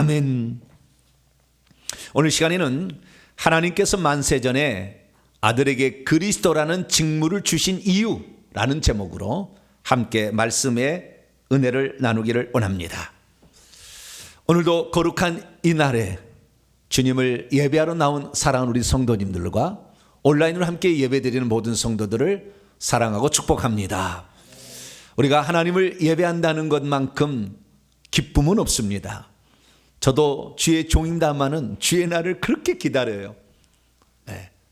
아멘. 오늘 시간에는 하나님께서 만세전에 아들에게 그리스도라는 직무를 주신 이유라는 제목으로 함께 말씀의 은혜를 나누기를 원합니다. 오늘도 거룩한 이 날에 주님을 예배하러 나온 사랑하는 우리 성도님들과 온라인으로 함께 예배드리는 모든 성도들을 사랑하고 축복합니다. 우리가 하나님을 예배한다는 것만큼 기쁨은 없습니다. 저도 주의 종입니다마는 주의 날을 그렇게 기다려요.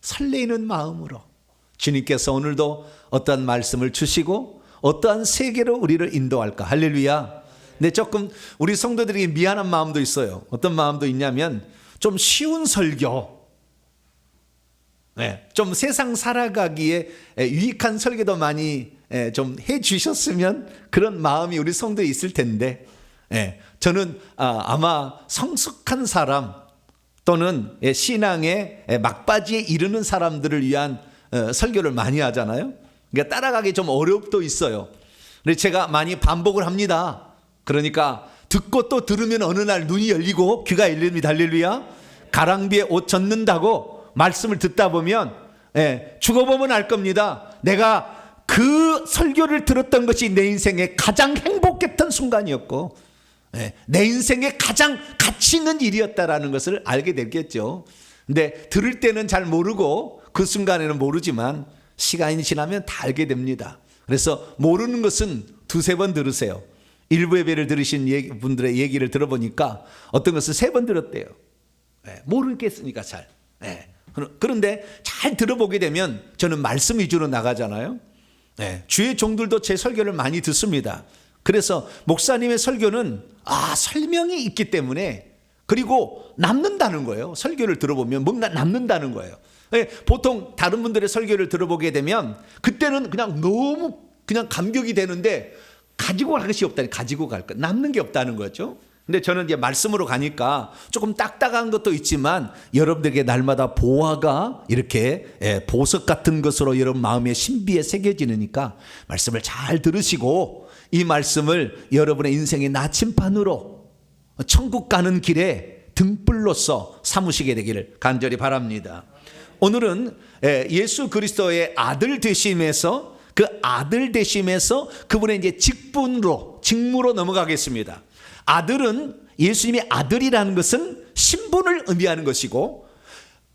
설레이는 마음으로 주님께서 오늘도 어떠한 말씀을 주시고 어떠한 세계로 우리를 인도할까. 할렐루야. 근데 조금 우리 성도들에게 미안한 마음도 있어요. 어떤 마음도 있냐면 좀 쉬운 설교, 좀 세상 살아가기에 유익한 설교도 많이 좀 해주셨으면 그런 마음이 우리 성도에 있을 텐데, 저는 아마 성숙한 사람 또는 신앙의 막바지에 이르는 사람들을 위한 설교를 많이 하잖아요. 그러니까 따라가기 좀 어렵도 있어요. 근데 제가 많이 반복을 합니다. 그러니까 듣고 또 들으면 어느 날 눈이 열리고 귀가 열립니다. 할렐루야. 가랑비에 옷 젖는다고 말씀을 듣다 보면 죽어보면 알 겁니다. 내가 그 설교를 들었던 것이 내 인생에 가장 행복했던 순간이었고 내 인생에 가장 가치 있는 일이었다라는 것을 알게 되겠죠. 근데 들을 때는 잘 모르고 그 순간에는 모르지만 시간이 지나면 다 알게 됩니다. 그래서 모르는 것은 두세 번 들으세요. 일부 예배를 들으신 분들의 얘기를 들어보니까 어떤 것은 3번 들었대요. 모르겠으니까 잘. 그런데 잘 들어보게 되면 저는 말씀 위주로 나가잖아요. 주의 종들도 제 설교를 많이 듣습니다. 그래서 목사님의 설교는 설명이 있기 때문에, 그리고 남는다는 거예요. 설교를 들어보면 뭔가 남는다는 거예요. 보통 다른 분들의 설교를 들어보게 되면 그때는 그냥 너무 그냥 감격이 되는데 가지고 갈 것이 없다니, 가지고 갈 것, 남는 게 없다는 거죠. 근데 저는 이제 말씀으로 가니까 조금 딱딱한 것도 있지만 여러분들에게 날마다 보화가 이렇게 보석 같은 것으로 여러분 마음의 신비에 새겨지니까 말씀을 잘 들으시고 이 말씀을 여러분의 인생의 나침반으로 천국 가는 길에 등불로서 삼으시게 되기를 간절히 바랍니다. 오늘은 예수 그리스도의 아들 되심에서, 그 아들 되심에서 그분의 이제 직무로 넘어가겠습니다. 아들은, 예수님의 아들이라는 것은 신분을 의미하는 것이고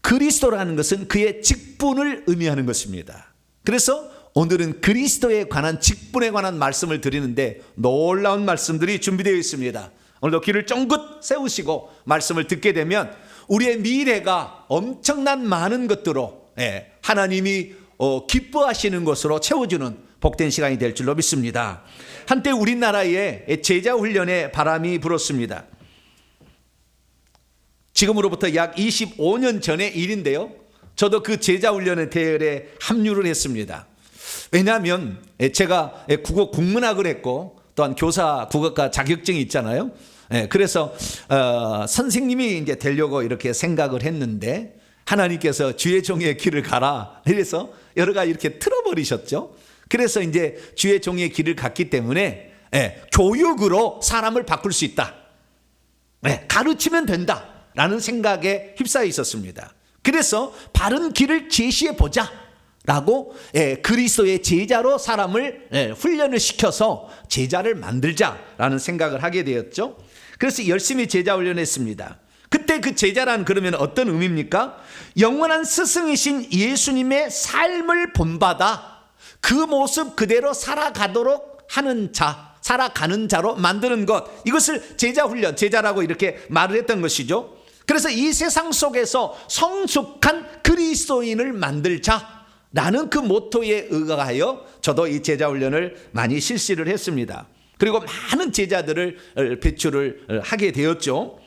그리스도라는 것은 그의 직분을 의미하는 것입니다. 그래서 오늘은 그리스도에 관한 직분에 관한 말씀을 드리는데 놀라운 말씀들이 준비되어 있습니다. 오늘도 귀를 쫑긋 세우시고 말씀을 듣게 되면 우리의 미래가 엄청난 많은 것들로 하나님이 기뻐하시는 것으로 채워주는 복된 시간이 될 줄로 믿습니다. 한때 우리나라에 제자 훈련의 바람이 불었습니다. 지금으로부터 약 25년 전의 일인데요, 저도 그 제자 훈련의 대열에 합류를 했습니다. 왜냐하면 제가 국어 국문학을 했고 또한 교사 국어과 자격증이 있잖아요. 그래서 선생님이 이제 되려고 이렇게 생각을 했는데 하나님께서 주의 종의 길을 가라 이래서 여러 가지 이렇게 틀어버리셨죠. 그래서 이제 주의 종의 길을 갔기 때문에 교육으로 사람을 바꿀 수 있다, 가르치면 된다라는 생각에 휩싸여 있었습니다. 그래서 바른 길을 제시해 보자 라고 그리스도의 제자로 사람을 훈련을 시켜서 제자를 만들자라는 생각을 하게 되었죠. 그래서 열심히 제자 훈련했습니다. 그때 그 제자란 그러면 어떤 의미입니까? 영원한 스승이신 예수님의 삶을 본받아 그 모습 그대로 살아가도록 하는 자, 살아가는 자로 만드는 것, 이것을 제자 훈련, 제자라고 이렇게 말을 했던 것이죠. 그래서 이 세상 속에서 성숙한 그리스도인을 만들자 라는 그 모토에 의하여 저도 이 제자 훈련을 많이 실시를 했습니다. 그리고 많은 제자들을 배출을 하게 되었죠.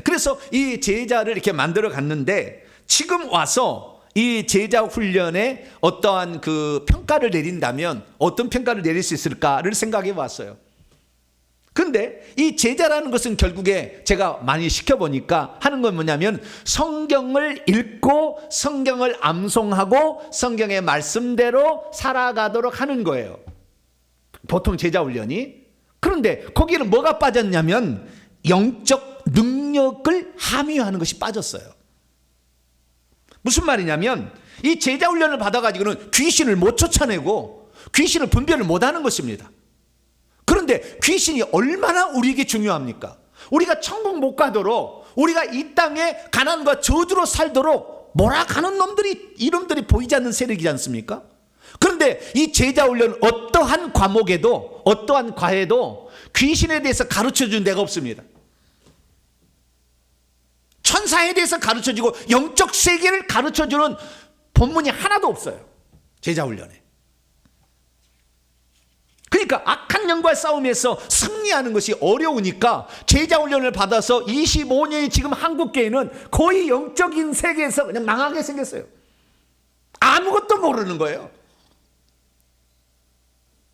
그래서 이 제자를 이렇게 만들어 갔는데 지금 와서 이 제자 훈련에 어떠한 그 평가를 내린다면 어떤 평가를 내릴 수 있을까를 생각해 봤어요. 근데 이 제자라는 것은 결국에 제가 많이 시켜보니까 하는 건 뭐냐면 성경을 읽고 성경을 암송하고 성경의 말씀대로 살아가도록 하는 거예요. 보통 제자 훈련이. 그런데 거기는 뭐가 빠졌냐면 영적 능력 능력을 함유하는 것이 빠졌어요. 무슨 말이냐면 이 제자 훈련을 받아가지고는 귀신을 못 쫓아내고 귀신을 분별을 못하는 것입니다. 그런데 귀신이 얼마나 우리에게 중요합니까? 우리가 천국 못 가도록, 우리가 이 땅에 가난과 저주로 살도록 몰아가는 놈들이, 이름들이 보이지 않는 세력이지 않습니까? 그런데 이 제자 훈련 어떠한 과목에도, 어떠한 과에도 귀신에 대해서 가르쳐준 데가 없습니다. 천사에 대해서 가르쳐주고 영적 세계를 가르쳐주는 본문이 하나도 없어요, 제자 훈련에. 그러니까 악한 영과의 싸움에서 승리하는 것이 어려우니까 제자 훈련을 받아서 25년이 지금 한국교회는 거의 영적인 세계에서 그냥 망하게 생겼어요. 아무것도 모르는 거예요.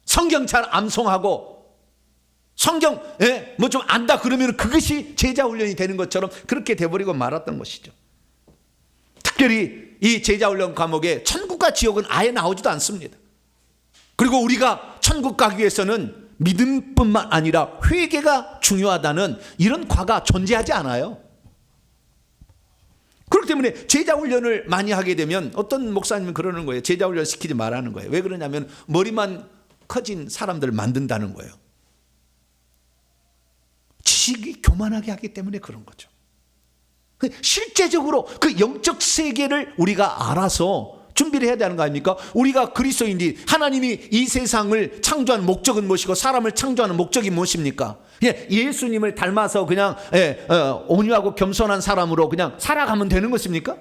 성경 잘 암송하고 성경 뭐 좀 안다 그러면 그것이 제자 훈련이 되는 것처럼 그렇게 돼버리고 말았던 것이죠. 특별히 이 제자 훈련 과목에 천국과 지옥은 아예 나오지도 않습니다. 그리고 우리가 천국 가기 위해서는 믿음뿐만 아니라 회개가 중요하다는 이런 과가 존재하지 않아요. 그렇기 때문에 제자 훈련을 많이 하게 되면 어떤 목사님은 그러는 거예요. 제자 훈련 시키지 말라는 거예요. 왜 그러냐면 머리만 커진 사람들을 만든다는 거예요. 지식이 교만하게 하기 때문에 그런 거죠. 실제적으로 그 영적 세계를 우리가 알아서 준비를 해야 되는 거 아닙니까? 우리가 그리스도인이, 하나님이 이 세상을 창조한 목적은 무엇이고 사람을 창조하는 목적이 무엇입니까? 예수님을 닮아서 그냥 온유하고 겸손한 사람으로 그냥 살아가면 되는 것입니까?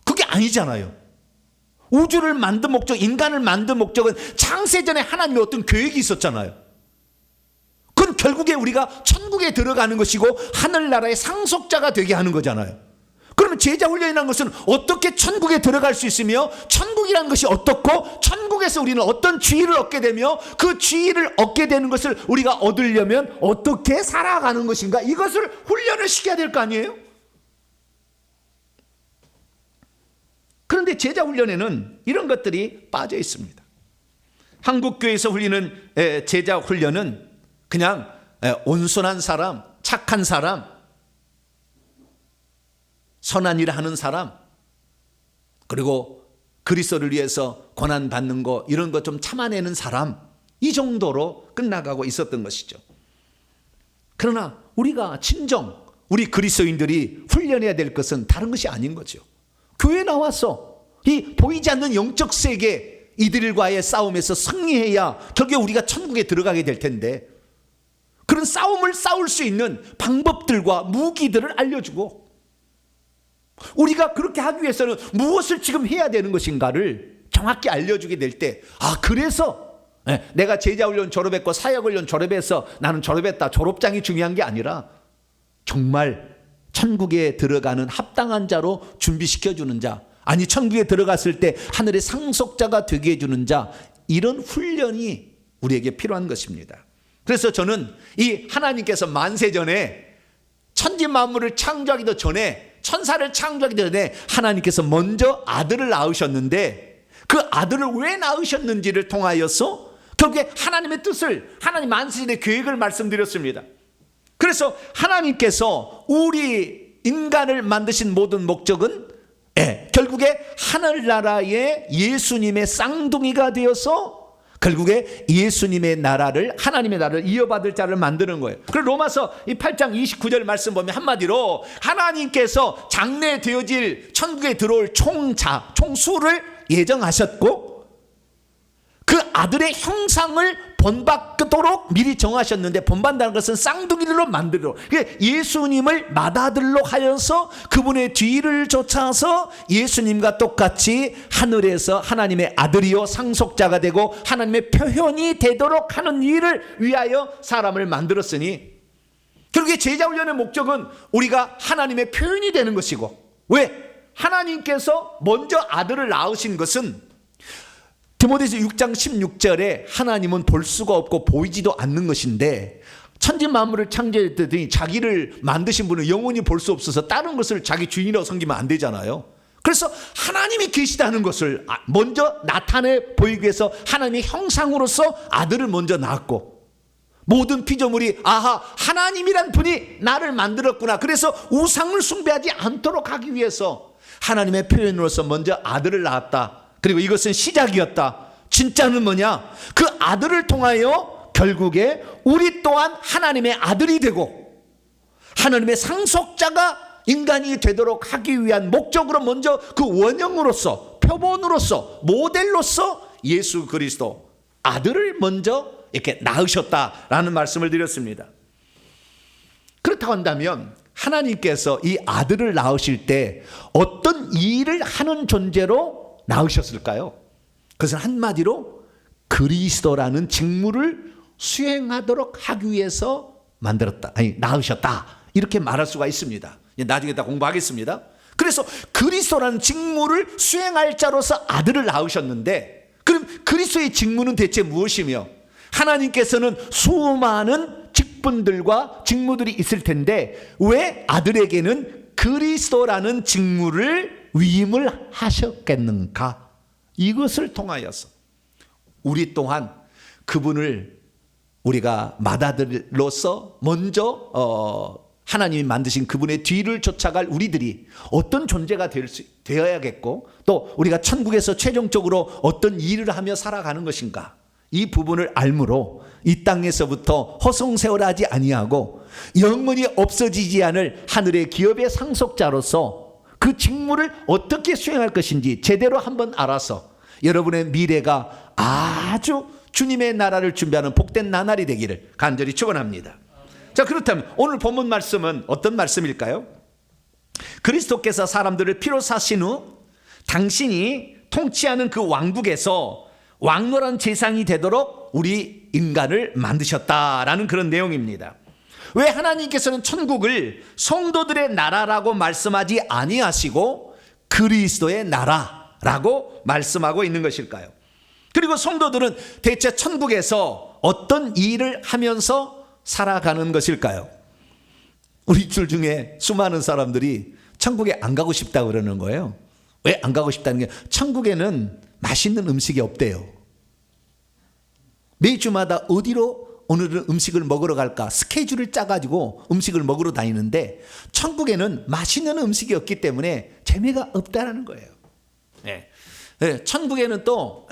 그게 아니잖아요. 우주를 만든 목적, 인간을 만든 목적은 창세전에 하나님의 어떤 계획이 있었잖아요. 그건 결국에 우리가 천국에 들어가는 것이고 하늘나라의 상속자가 되게 하는 거잖아요. 그러면 제자 훈련이라는 것은 어떻게 천국에 들어갈 수 있으며 천국이라는 것이 어떻고 천국에서 우리는 어떤 지위를 얻게 되며 그 지위를 얻게 되는 것을 우리가 얻으려면 어떻게 살아가는 것인가, 이것을 훈련을 시켜야 될 거 아니에요? 그런데 제자 훈련에는 이런 것들이 빠져 있습니다. 한국교회에서 훈리는 제자 훈련은 그냥 온순한 사람, 착한 사람, 선한 일을 하는 사람, 그리고 그리스도를 위해서 고난받는 거, 이런 거 좀 참아내는 사람, 이 정도로 끝나가고 있었던 것이죠. 그러나 우리가 진정 우리 그리스도인들이 훈련해야 될 것은 다른 것이 아닌 거죠. 교회 나와서 이 보이지 않는 영적 세계 이들과의 싸움에서 승리해야 결국 우리가 천국에 들어가게 될 텐데, 그런 싸움을 싸울 수 있는 방법들과 무기들을 알려주고, 우리가 그렇게 하기 위해서는 무엇을 지금 해야 되는 것인가를 정확히 알려주게 될 때, 그래서 내가 제자훈련 졸업했고 사역훈련 졸업해서 나는 졸업했다, 졸업장이 중요한 게 아니라 정말 천국에 들어가는 합당한 자로 준비시켜주는 자, 아니 천국에 들어갔을 때 하늘의 상속자가 되게 해주는 자, 이런 훈련이 우리에게 필요한 것입니다. 그래서 저는 이 하나님께서 만세전에 천지 만물을 창조하기도 전에, 천사를 창조하기 전에 하나님께서 먼저 아들을 낳으셨는데, 그 아들을 왜 낳으셨는지를 통하여서 결국에 하나님의 뜻을, 하나님 만세전의 계획을 말씀드렸습니다. 그래서 하나님께서 우리 인간을 만드신 모든 목적은 결국에 하늘나라의 예수님의 쌍둥이가 되어서 결국에 예수님의 나라를, 하나님의 나라를 이어받을 자를 만드는 거예요. 그리고 로마서 이 8장 29절 말씀 보면 한마디로 하나님께서 장래 되어질 천국에 들어올 총수를 예정하셨고 그 아들의 형상을 본받도록 미리 정하셨는데, 본받는다는 것은 쌍둥이들로 만들어 예수님을 맏아들로 하여서 그분의 뒤를 쫓아서 예수님과 똑같이 하늘에서 하나님의 아들이요 상속자가 되고 하나님의 표현이 되도록 하는 일을 위하여 사람을 만들었으니, 결국에 제자훈련의 목적은 우리가 하나님의 표현이 되는 것이고, 왜? 하나님께서 먼저 아들을 낳으신 것은 디모데서 6장 16절에 하나님은 볼 수가 없고 보이지도 않는 것인데, 천지 만물을 창조했더니 자기를 만드신 분은 영원히 볼 수 없어서 다른 것을 자기 주인이라고 섬기면 안 되잖아요. 그래서 하나님이 계시다는 것을 먼저 나타내 보이기 위해서 하나님의 형상으로서 아들을 먼저 낳았고, 모든 피조물이 아하, 하나님이란 분이 나를 만들었구나. 그래서 우상을 숭배하지 않도록 하기 위해서 하나님의 표현으로서 먼저 아들을 낳았다. 그리고 이것은 시작이었다. 진짜는 뭐냐? 그 아들을 통하여 결국에 우리 또한 하나님의 아들이 되고 하나님의 상속자가 인간이 되도록 하기 위한 목적으로 먼저 그 원형으로서, 표본으로서, 모델로서 예수 그리스도 아들을 먼저 이렇게 낳으셨다라는 말씀을 드렸습니다. 그렇다고 한다면 하나님께서 이 아들을 낳으실 때 어떤 일을 하는 존재로 낳으셨을까요? 그것은 한마디로 그리스도라는 직무를 수행하도록 하기 위해서 낳으셨다. 이렇게 말할 수가 있습니다. 나중에 다 공부하겠습니다. 그래서 그리스도라는 직무를 수행할 자로서 아들을 낳으셨는데, 그럼 그리스도의 직무는 대체 무엇이며, 하나님께서는 수많은 직분들과 직무들이 있을 텐데 왜 아들에게는 그리스도라는 직무를 위임을 하셨겠는가? 이것을 통하여서 우리 또한 그분을 우리가 맏아들로서 먼저 하나님이 만드신 그분의 뒤를 쫓아갈 우리들이 어떤 존재가 되어야겠고, 또 우리가 천국에서 최종적으로 어떤 일을 하며 살아가는 것인가, 이 부분을 알므로 이 땅에서부터 허송세월하지 아니하고 영원히 없어지지 않을 하늘의 기업의 상속자로서 그 직무를 어떻게 수행할 것인지 제대로 한번 알아서 여러분의 미래가 아주 주님의 나라를 준비하는 복된 나날이 되기를 간절히 축원합니다. 자, 그렇다면 오늘 본문 말씀은 어떤 말씀일까요? 그리스도께서 사람들을 피로 사신 후 당신이 통치하는 그 왕국에서 왕노란 제상이 되도록 우리 인간을 만드셨다라는 그런 내용입니다. 왜 하나님께서는 천국을 성도들의 나라라고 말씀하지 아니하시고 그리스도의 나라라고 말씀하고 있는 것일까요? 그리고 성도들은 대체 천국에서 어떤 일을 하면서 살아가는 것일까요? 우리 들 중에 수많은 사람들이 천국에 안 가고 싶다고 그러는 거예요. 왜 안 가고 싶다는 게, 천국에는 맛있는 음식이 없대요. 매주마다 어디로 오늘은 음식을 먹으러 갈까 스케줄을 짜가지고 음식을 먹으러 다니는데 천국에는 맛있는 음식이 없기 때문에 재미가 없다라는 거예요. 네. 천국에는 또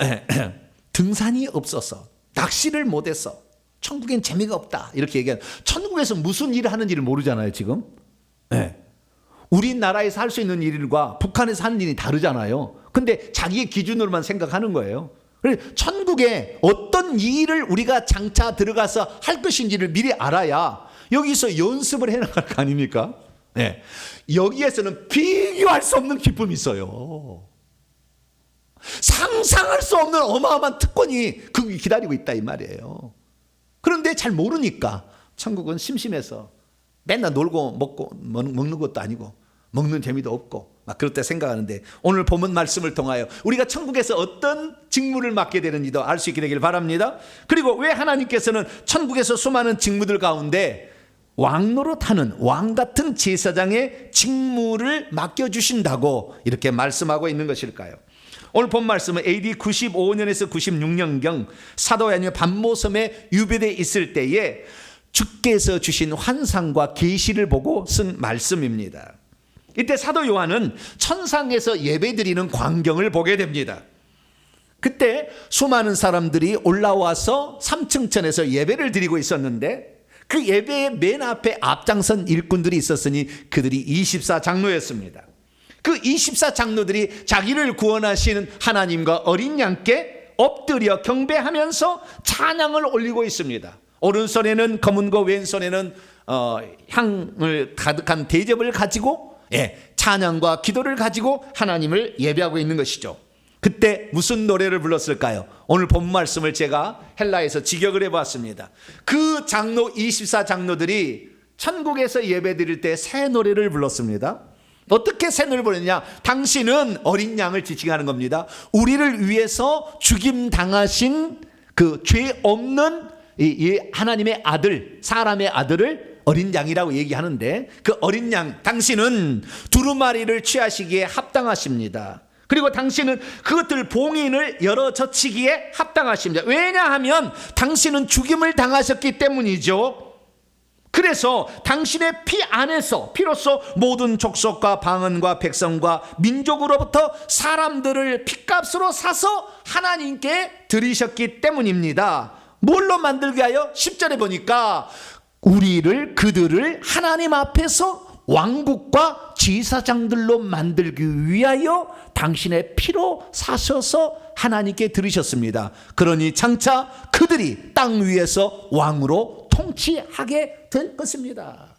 등산이 없어서 낚시를 못해서 천국엔 재미가 없다 이렇게 얘기하는, 천국에서 무슨 일을 하는지를 모르잖아요 지금. 네. 우리나라에서 할 수 있는 일과 북한에서 하는 일이 다르잖아요. 근데 자기의 기준으로만 생각하는 거예요. 천국에 어떤 일을 우리가 장차 들어가서 할 것인지를 미리 알아야 여기서 연습을 해나갈 거 아닙니까? 네. 여기에서는 비교할 수 없는 기쁨이 있어요. 상상할 수 없는 어마어마한 특권이 거기 기다리고 있다 이 말이에요. 그런데 잘 모르니까 천국은 심심해서 맨날 놀고 먹고 먹는 것도 아니고 먹는 재미도 없고 막 그럴 때 생각하는데, 오늘 본문 말씀을 통하여 우리가 천국에서 어떤 직무를 맡게 되는지도 알 수 있게 되길 바랍니다. 그리고 왜 하나님께서는 천국에서 수많은 직무들 가운데 왕노릇하는 왕 같은 제사장의 직무를 맡겨주신다고 이렇게 말씀하고 있는 것일까요? 오늘 본 말씀은 AD 95년에서 96년경 사도 요한이 반모섬에 유배되어 있을 때에 주께서 주신 환상과 계시를 보고 쓴 말씀입니다. 이때 사도 요한은 천상에서 예배드리는 광경을 보게 됩니다. 그때 수많은 사람들이 올라와서 3층천에서 예배를 드리고 있었는데 그 예배의 맨 앞에 앞장선 일꾼들이 있었으니 그들이 24장로였습니다. 그 24장로들이 자기를 구원하시는 하나님과 어린 양께 엎드려 경배하면서 찬양을 올리고 있습니다. 오른손에는 검은 거, 왼손에는 향을 가득한 대접을 가지고 찬양과 기도를 가지고 하나님을 예배하고 있는 것이죠. 그때 무슨 노래를 불렀을까요? 오늘 본 말씀을 제가 헬라에서 직역을 해봤습니다. 그 장로 24장로들이 천국에서 예배드릴 때 새 노래를 불렀습니다. 어떻게 새 노래를 부르느냐? 당신은 어린 양을 지칭하는 겁니다. 우리를 위해서 죽임당하신 그 죄 없는 이 하나님의 아들, 사람의 아들을 어린 양이라고 얘기하는데, 그 어린 양, 당신은 두루마리를 취하시기에 합당하십니다. 그리고 당신은 그것들 봉인을 열어젖히기에 합당하십니다. 왜냐하면 당신은 죽임을 당하셨기 때문이죠. 그래서 당신의 피 안에서 피로써 모든 족속과 방언과 백성과 민족으로부터 사람들을 핏값으로 사서 하나님께 드리셨기 때문입니다. 뭘로 만들게 하여? 10절에 보니까 그들을 하나님 앞에서 왕국과 지사장들로 만들기 위하여 당신의 피로 사셔서 하나님께 드리셨습니다. 그러니 장차 그들이 땅 위에서 왕으로 통치하게 될 것입니다.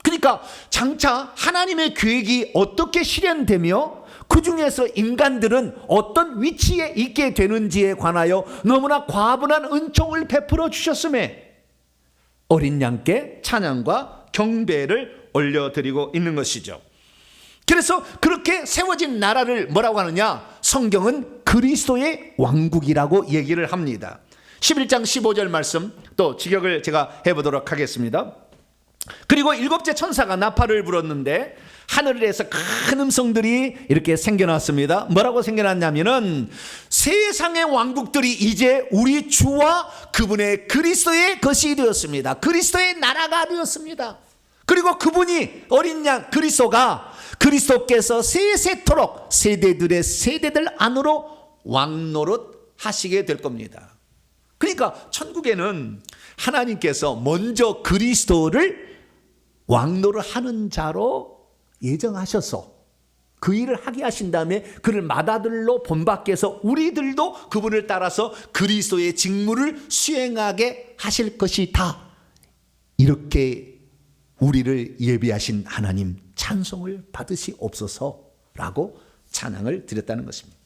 그러니까 장차 하나님의 계획이 어떻게 실현되며 그 중에서 인간들은 어떤 위치에 있게 되는지에 관하여 너무나 과분한 은총을 베풀어 주셨음에 어린 양께 찬양과 경배를 올려드리고 있는 것이죠. 그래서 그렇게 세워진 나라를 뭐라고 하느냐? 성경은 그리스도의 왕국이라고 얘기를 합니다. 11장 15절 말씀 또 직역을 제가 해보도록 하겠습니다. 그리고 7째 천사가 나팔을 불었는데 하늘에서 큰 음성들이 이렇게 생겨났습니다. 뭐라고 생겨났냐면은 세상의 왕국들이 이제 우리 주와 그분의 그리스도의 것이 되었습니다. 그리스도의 나라가 되었습니다. 그리고 그분이 어린 양 그리스도께서 세세토록 세대들의 세대들 안으로 왕노릇 하시게 될 겁니다. 그러니까 천국에는 하나님께서 먼저 그리스도를 왕노릇 하는 자로 예정하셔서 그 일을 하게 하신 다음에 그를 맏아들로 본받게 해서 우리들도 그분을 따라서 그리스도의 직무를 수행하게 하실 것이다. 이렇게 우리를 예비하신 하나님 찬송을 받으시옵소서라고 찬양을 드렸다는 것입니다.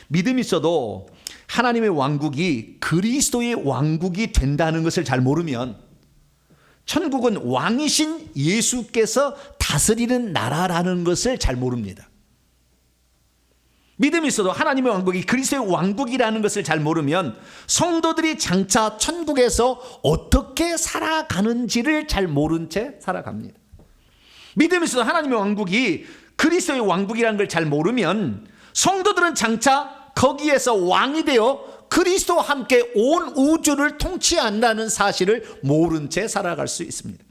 믿음이 있어도 하나님의 왕국이 그리스도의 왕국이 된다는 것을 잘 모르면 천국은 왕이신 예수께서 다스리는 나라라는 것을 잘 모릅니다. 믿음이 있어도 하나님의 왕국이 그리스도의 왕국이라는 것을 잘 모르면 성도들이 장차 천국에서 어떻게 살아가는지를 잘 모른 채 살아갑니다. 믿음이 있어도 하나님의 왕국이 그리스도의 왕국이라는 걸 잘 모르면 성도들은 장차 거기에서 왕이 되어 그리스도와 함께 온 우주를 통치한다는 사실을 모른 채 살아갈 수 있습니다.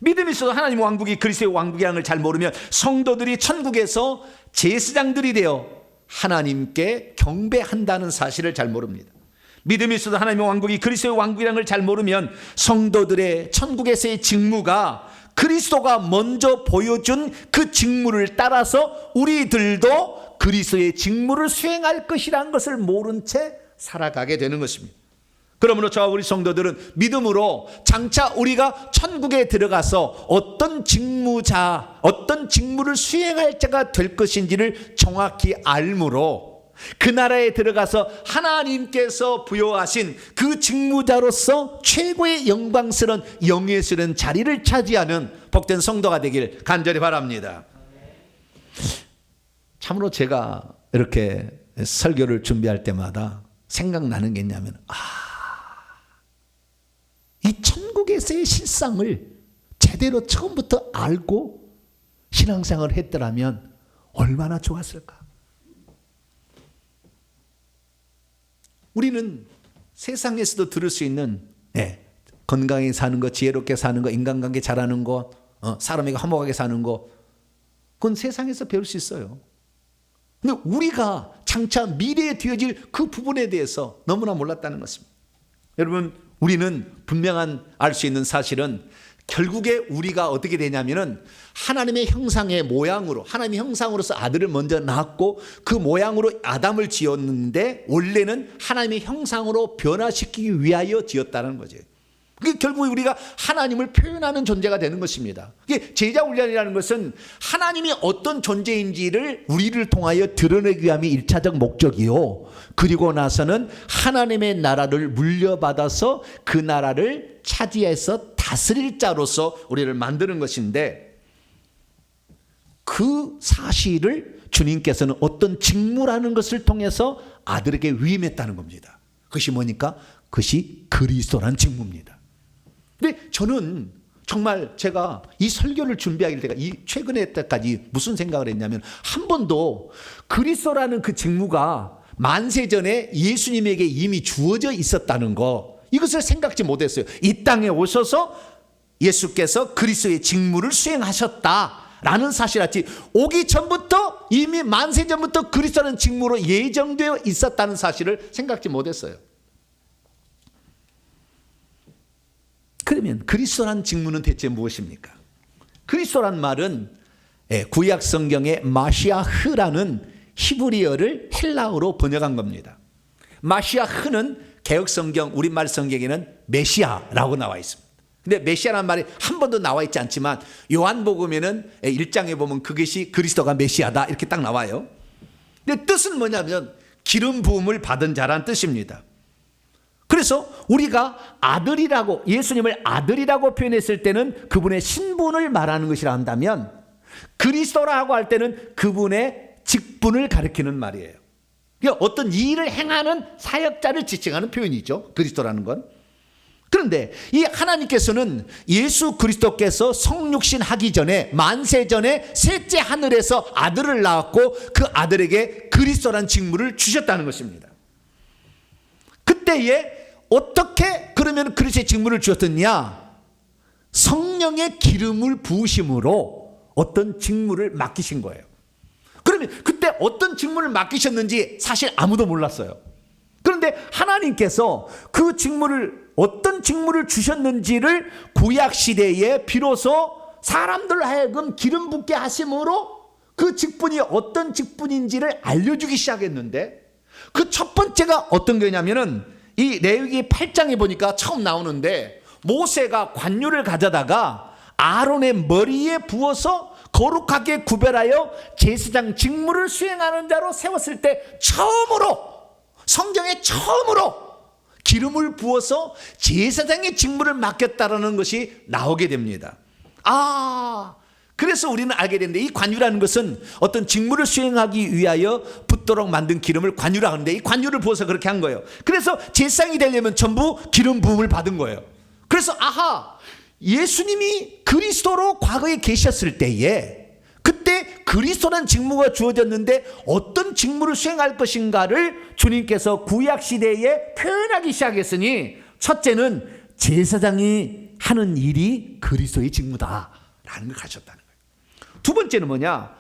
믿음이 있어도 하나님의 왕국이 그리스도의 왕국이라는 걸 잘 모르면 성도들이 천국에서 제사장들이 되어 하나님께 경배한다는 사실을 잘 모릅니다. 믿음이 있어도 하나님의 왕국이 그리스도의 왕국이라는 걸 잘 모르면 성도들의 천국에서의 직무가 그리스도가 먼저 보여준 그 직무를 따라서 우리들도 그리스도의 직무를 수행할 것이라는 것을 모른 채 살아가게 되는 것입니다. 그러므로 저와 우리 성도들은 믿음으로 장차 우리가 천국에 들어가서 어떤 직무를 수행할 자가 될 것인지를 정확히 알므로 그 나라에 들어가서 하나님께서 부여하신 그 직무자로서 최고의 영광스러운 영예스러운 자리를 차지하는 복된 성도가 되길 간절히 바랍니다. 참으로 제가 이렇게 설교를 준비할 때마다 생각나는 게 있냐면 이 천국에서의 실상을 제대로 처음부터 알고 신앙생활을 했더라면 얼마나 좋았을까. 우리는 세상에서도 들을 수 있는 건강히 사는 것, 지혜롭게 사는 것, 인간관계 잘하는 것, 사람에게 화목하게 사는 것, 그건 세상에서 배울 수 있어요. 근데 우리가 장차 미래에 되어질 그 부분에 대해서 너무나 몰랐다는 것입니다. 여러분, 우리는 분명한 알 수 있는 사실은 결국에 우리가 어떻게 되냐면은 하나님의 형상의 모양으로, 하나님의 형상으로서 아들을 먼저 낳았고 그 모양으로 아담을 지었는데 원래는 하나님의 형상으로 변화시키기 위하여 지었다는 거죠. 결국 우리가 하나님을 표현하는 존재가 되는 것입니다. 제자 훈련이라는 것은 하나님이 어떤 존재인지를 우리를 통하여 드러내기 위함이 1차적 목적이요, 그리고 나서는 하나님의 나라를 물려받아서 그 나라를 차지해서 다스릴 자로서 우리를 만드는 것인데, 그 사실을 주님께서는 어떤 직무라는 것을 통해서 아들에게 위임했다는 겁니다. 그것이 뭐니까? 그것이 그리스도란 직무입니다. 근데 저는 정말 제가 이 설교를 준비하길 때가 최근에 때까지 무슨 생각을 했냐면 한 번도 그리스도라는 그 직무가 만세전에 예수님에게 이미 주어져 있었다는 거, 이것을 생각지 못했어요. 이 땅에 오셔서 예수께서 그리스도의 직무를 수행하셨다라는 사실 알지, 오기 전부터 이미 만세전부터 그리스도라는 직무로 예정되어 있었다는 사실을 생각지 못했어요. 그러면 그리스도라는 직무는 대체 무엇입니까? 그리스도란 말은 구약 성경의 마시아흐라는 히브리어를 헬라어로 번역한 겁니다. 마시아흐는 개역 성경, 우리말 성경에는 메시아라고 나와 있습니다. 근데 메시아라는 말이 한 번도 나와 있지 않지만 요한복음에는 1장에 보면 그것이 그리스도가 메시아다 이렇게 딱 나와요. 근데 뜻은 뭐냐면 기름 부음을 받은 자란 뜻입니다. 그래서 우리가 아들이라고, 예수님을 아들이라고 표현했을 때는 그분의 신분을 말하는 것이라 한다면, 그리스도라고 할 때는 그분의 직분을 가리키는 말이에요. 그러니까 어떤 일을 행하는 사역자를 지칭하는 표현이죠, 그리스도라는 건. 그런데 이 하나님께서는 예수 그리스도께서 성육신 하기 전에, 만세 전에 셋째 하늘에서 아들을 낳았고 그 아들에게 그리스도라는 직무를 주셨다는 것입니다. 그때에 어떻게 그러면 그리스도의 직무를 주었느냐? 성령의 기름을 부으심으로 어떤 직무를 맡기신 거예요. 그러면 그때 어떤 직무를 맡기셨는지 사실 아무도 몰랐어요. 그런데 하나님께서 그 직무를, 어떤 직무를 주셨는지를 구약 시대에 비로소 사람들 하여금 기름 붓게 하심으로 그 직분이 어떤 직분인지를 알려주기 시작했는데, 그 첫 번째가 어떤 거냐면은 이 레위기 8장에 보니까 처음 나오는데, 모세가 관유를 가져다가 아론의 머리에 부어서 거룩하게 구별하여 제사장 직무를 수행하는 자로 세웠을 때 처음으로, 성경에 처음으로 기름을 부어서 제사장의 직무를 맡겼다라는 것이 나오게 됩니다. 그래서 우리는 알게 되는데, 이 관유라는 것은 어떤 직무를 수행하기 위하여 붓도록 만든 기름을 관유라고 하는데, 이 관유를 부어서 그렇게 한 거예요. 그래서 제사장이 되려면 전부 기름 부음을 받은 거예요. 그래서 예수님이 그리스도로 과거에 계셨을 때에, 그때 그리스도라는 직무가 주어졌는데 어떤 직무를 수행할 것인가를 주님께서 구약 시대에 표현하기 시작했으니, 첫째는 제사장이 하는 일이 그리스도의 직무다라는 걸 가졌다는 거예요. 두 번째는 뭐냐?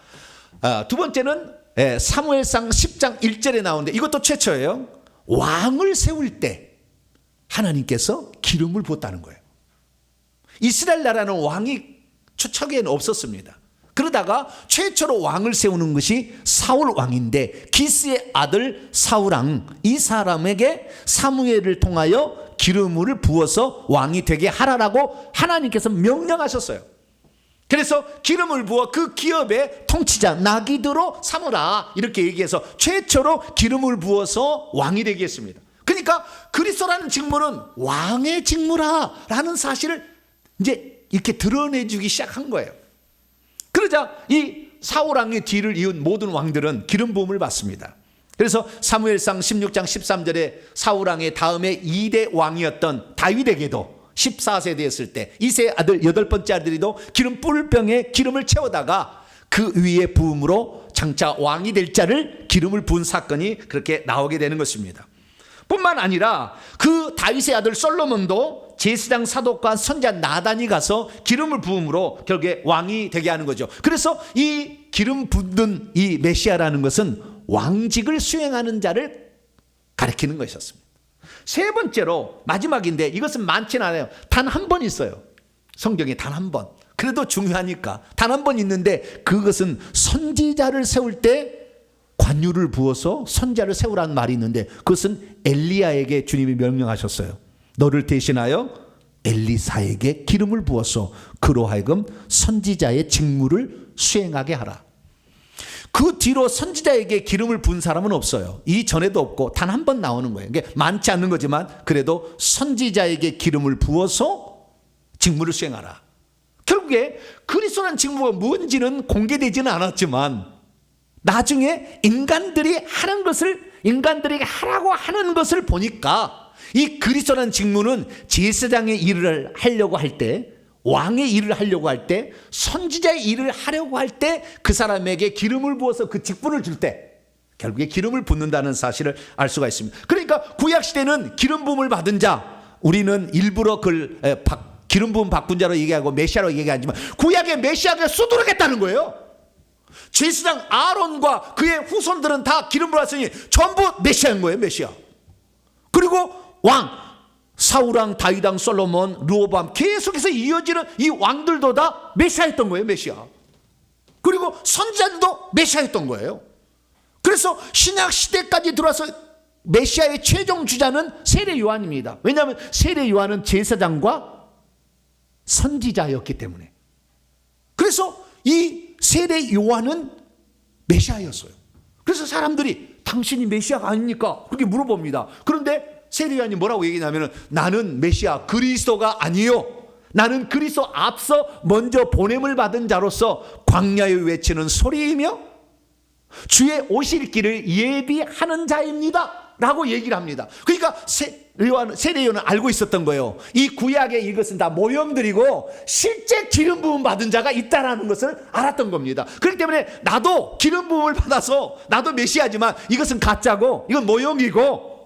두 번째는 사무엘상 10장 1절에 나오는데, 이것도 최초예요. 왕을 세울 때 하나님께서 기름을 부었다는 거예요. 이스라엘 나라는 왕이 초창기에는 없었습니다. 그러다가 최초로 왕을 세우는 것이 사울 왕인데, 기스의 아들 사울왕, 이 사람에게 사무엘을 통하여 기름을 부어서 왕이 되게 하라라고 하나님께서 명령하셨어요. 그래서 기름을 부어 그 기업의 통치자 나기드로 삼으라, 이렇게 얘기해서 최초로 기름을 부어서 왕이 되게 했습니다. 그러니까 그리스도라는 직무는 왕의 직무라라는 사실을 이제 이렇게 드러내주기 시작한 거예요. 그러자 이 사울왕의 뒤를 이은 모든 왕들은 기름 부음을 받습니다. 그래서 사무엘상 16장 13절에 사울왕의 다음에 2대 왕이었던 다윗에게도 14세 되었을 때 이세의 아들 8번째 아들이도 기름 뿔병에 기름을 채우다가 그 위에 부음으로 장차 왕이 될 자를 기름을 부은 사건이 그렇게 나오게 되는 것입니다. 뿐만 아니라 그 다윗의 아들 솔로몬도 제사장 사독과 선지자 나단이 가서 기름을 부음으로 결국에 왕이 되게 하는 거죠. 그래서 이 기름 붓는 이 메시아라는 것은 왕직을 수행하는 자를 가리키는 것이었습니다. 세 번째로 마지막인데, 이것은 많지는 않아요. 단 한 번 있어요. 성경에 단 한 번. 그래도 중요하니까 단 한 번 있는데, 그것은 선지자를 세울 때 관유를 부어서 선지자를 세우라는 말이 있는데, 그것은 엘리야에게 주님이 명령하셨어요. 너를 대신하여 엘리사에게 기름을 부어서 그로 하여금 선지자의 직무를 수행하게 하라. 그 뒤로 선지자에게 기름을 부은 사람은 없어요. 이전에도 없고 단 한 번 나오는 거예요. 이게 많지 않는 거지만 그래도 선지자에게 기름을 부어서 직무를 수행하라. 결국에 그리스도라는 직무가 뭔지는 공개되지는 않았지만, 나중에 인간들이 하는 것을, 인간들에게 하라고 하는 것을 보니까 이 그리스도라는 직무는 제사장의 일을 하려고 할 때 왕의 일을 하려고 할 때, 선지자의 일을 하려고 할 때 그 사람에게 기름을 부어서 그 직분을 줄 때 결국에 기름을 붓는다는 사실을 알 수가 있습니다. 그러니까 구약시대는 기름 부음을 받은 자, 우리는 일부러 그걸 기름 부음 바꾼 자로 얘기하고 메시아로 얘기하지만 구약의 메시아가 수두룩했다는 거예요. 제사장 아론과 그의 후손들은 다 기름 부었으니 전부 메시아인 거예요. 메시아. 그리고 왕 사울왕, 다윗왕, 솔로몬, 르호보암 계속해서 이어지는 이 왕들도 다 메시아였던 거예요. 메시아. 그리고 선지자들도 메시아였던 거예요. 그래서 신약 시대까지 들어와서 메시아의 최종 주자는 세례 요한입니다. 왜냐하면 세례 요한은 제사장과 선지자였기 때문에. 그래서 이 세례 요한은 메시아였어요. 그래서 사람들이 당신이 메시아가 아닙니까? 그렇게 물어봅니다. 그런데 세례 요한이 뭐라고 얘기냐면 나는 메시아 그리스도가 아니요, 나는 그리스도 앞서 먼저 보냄을 받은 자로서 광야에 외치는 소리이며 주의 오실 길을 예비하는 자입니다 라고 얘기를 합니다. 그러니까 세례 요한은 알고 있었던 거예요. 이 구약의 이것은 다 모형들이고 실제 기름 부음 받은 자가 있다라는 것을 알았던 겁니다. 그렇기 때문에 나도 기름 부음을 받아서 나도 메시아지만 이것은 가짜고 이건 모형이고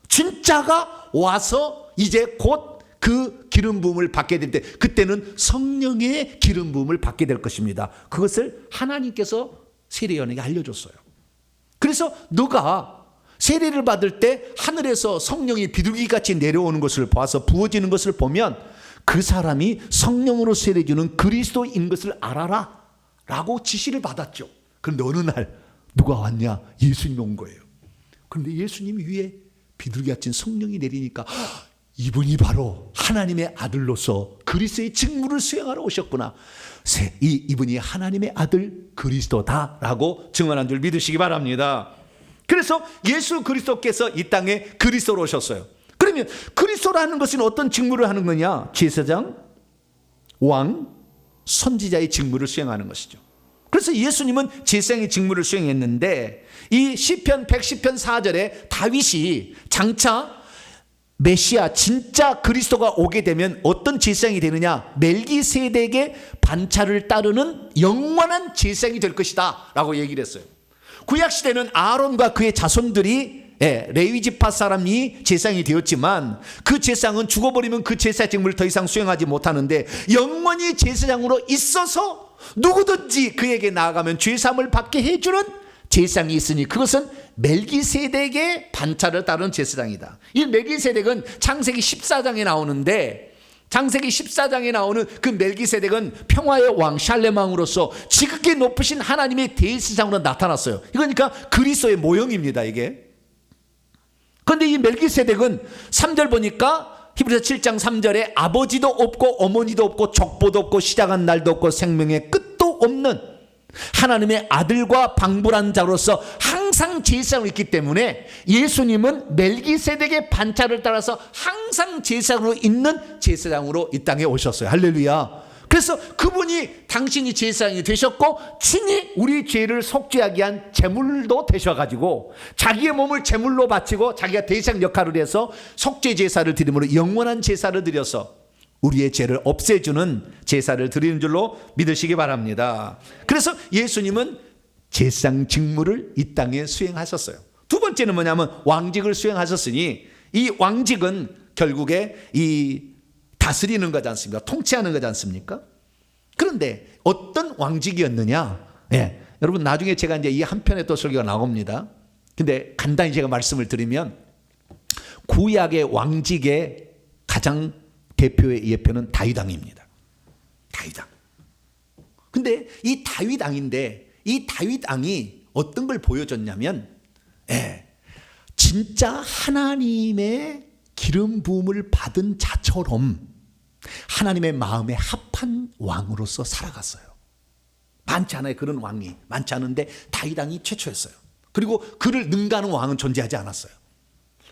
진짜가 와서 이제 곧 그 기름 부음을 받게 될 때 그때는 성령의 기름 부음을 받게 될 것입니다. 그것을 하나님께서 세례 요한에게 알려줬어요. 그래서 너가 세례를 받을 때 하늘에서 성령이 비둘기같이 내려오는 것을 봐서 부어지는 것을 보면 그 사람이 성령으로 세례 주는 그리스도인 것을 알아라 라고 지시를 받았죠. 그런데 어느 날 누가 왔냐? 예수님이 온 거예요. 그런데 예수님 위에 비둘기같이 성령이 내리니까 이분이 바로 하나님의 아들로서 그리스도의 직무를 수행하러 오셨구나. 이분이 하나님의 아들 그리스도다라고 증언한 줄 믿으시기 바랍니다. 그래서 예수 그리스도께서 이 땅에 그리스도로 오셨어요. 그러면 그리스도라는 것은 어떤 직무를 하는 거냐? 제사장, 왕, 선지자의 직무를 수행하는 것이죠. 그래서 예수님은 제사장의 직무를 수행했는데 이 시편 110편 4절에 다윗이 장차 메시아 진짜 그리스도가 오게 되면 어떤 제사장이 되느냐? 멜기세덱의 반차를 따르는 영원한 제사장이 될 것이다 라고 얘기를 했어요. 구약시대는 아론과 그의 자손들이 레위지파 사람이 제사장이 되었지만 그 제사장은 죽어버리면 그 제사 직무를 더 이상 수행하지 못하는데 영원히 제사장으로 있어서 누구든지 그에게 나아가면 죄사함을 받게 해주는 제사장이 있으니 그것은 멜기세덱의 반차를 따르는 제사장이다. 이 멜기세덱은 창세기 14장에 나오는데 창세기 14장에 나오는 그 멜기세덱은 평화의 왕 샬렘 왕으로서 지극히 높으신 하나님의 대제사장으로 나타났어요. 그러니까 그리스도의 모형입니다 이게. 그런데 이 멜기세덱은 3절 보니까 히브리서 7장 3절에 아버지도 없고 어머니도 없고 족보도 없고 시작한 날도 없고 생명의 끝도 없는 하나님의 아들과 방불한 자로서 항상 제사장으로 있기 때문에 예수님은 멜기세덱의 반차를 따라서 항상 제사장으로 있는 제사장으로 이 땅에 오셨어요. 할렐루야. 그래서 그분이 당신이 제사장이 되셨고 친히 우리 죄를 속죄하기 위한 제물도 되셔가지고 자기의 몸을 제물로 바치고 자기가 대제사장 역할을 해서 속죄 제사를 드림으로 영원한 제사를 드려서 우리의 죄를 없애주는 제사를 드리는 줄로 믿으시기 바랍니다. 그래서 예수님은 제사장 직무를 이 땅에 수행하셨어요. 두 번째는 뭐냐면 왕직을 수행하셨으니 이 왕직은 결국에 이 다스리는 거지 않습니까? 통치하는 거지 않습니까? 그런데 어떤 왕직이었느냐? 여러분 나중에 제가 이제 이 한 편에 또 설교가 나옵니다. 근데 간단히 제가 말씀을 드리면 구약의 왕직의 가장 대표의 예표는 다윗 왕입니다. 다윗 왕. 근데 이 다윗 왕인데 이 다윗 왕이 어떤 걸 보여줬냐면 진짜 하나님의 기름 부음을 받은 자처럼 하나님의 마음에 합한 왕으로서 살아갔어요. 많지 않아요. 그런 왕이 많지 않은데 다윗 왕이 최초였어요. 그리고 그를 능가하는 왕은 존재하지 않았어요.